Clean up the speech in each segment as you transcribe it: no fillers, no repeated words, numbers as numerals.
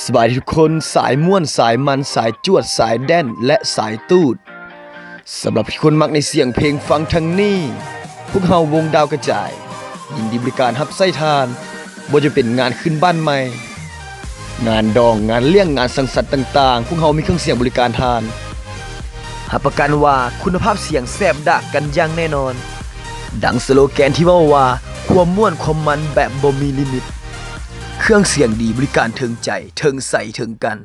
สบายดีทุกคนสายม่วนสายมันสายจวดสายแดนและสายตูดสำหรับทุกคนมักในเสียงเพลงฟังทางนี้พวกเฮาวงดาวกระจายยินดีบริการรับไส้ทานบ่จะเป็นงานขึ้นบ้านใหม่งานดองงานเลี้ยงงานสังสรรค์ต่างๆพวกเฮามีเครื่องเสียงบริการทานรับประกันว่าคุณภาพเสียงแซ่บดากกันอย่างแน่นอนดังสโลแกนที่ว่าความม่วนความมันแบบบ่มีลิมิตเครื่องเสียงดีบริการถึงใจถึงใส่ถึงกัน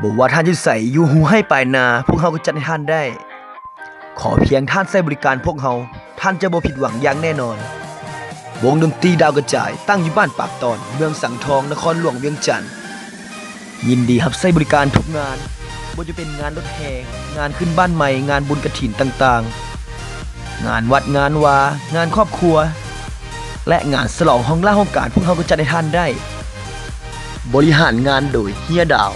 บอกว่าท่านจะใส่อยู่หูให้ปลายนาพวกเฮาก็จัดให้ท่านได้ขอเพียงท่านใส่บริการพวกเฮาท่านจะบ่ผิดหวังอย่างแน่นอนวงดนตรีดาวกระจายตั้งอยู่บ้านปากตอนเมืองสังทองนครหลวงเวียงจันทร์ยินดีรับใช้บริการทุกงานบ่ว่าจะเป็นงานรถแห่งานขึ้นบ้านใหม่งานบุญกฐินต่างๆงานวัดงานวางานครอบครัวและงานฉลองห้องล่าห้องการพวกเขาก็จัดให้ท่านได้บริหารงานโดยเฮียดาว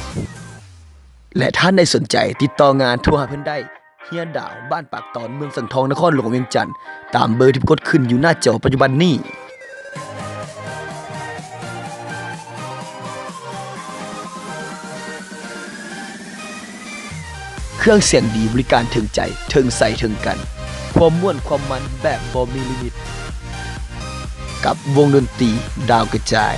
และท่านใดสนใจติดต่องานโทรหาเพิ่นได้เฮียดาวบ้านปากตอนเมืองสังทองนครหลวงเวียงจันทร์ตามเบอร์ที่กดขึ้นอยู่หน้าจอปัจจุบันนี้เครื่องเสียงดีบริการถึงใจถึงใส่ถึงกันความม่วนความมันแบบบ่มีลิมิตกับวงดนตรีดาวกระจาย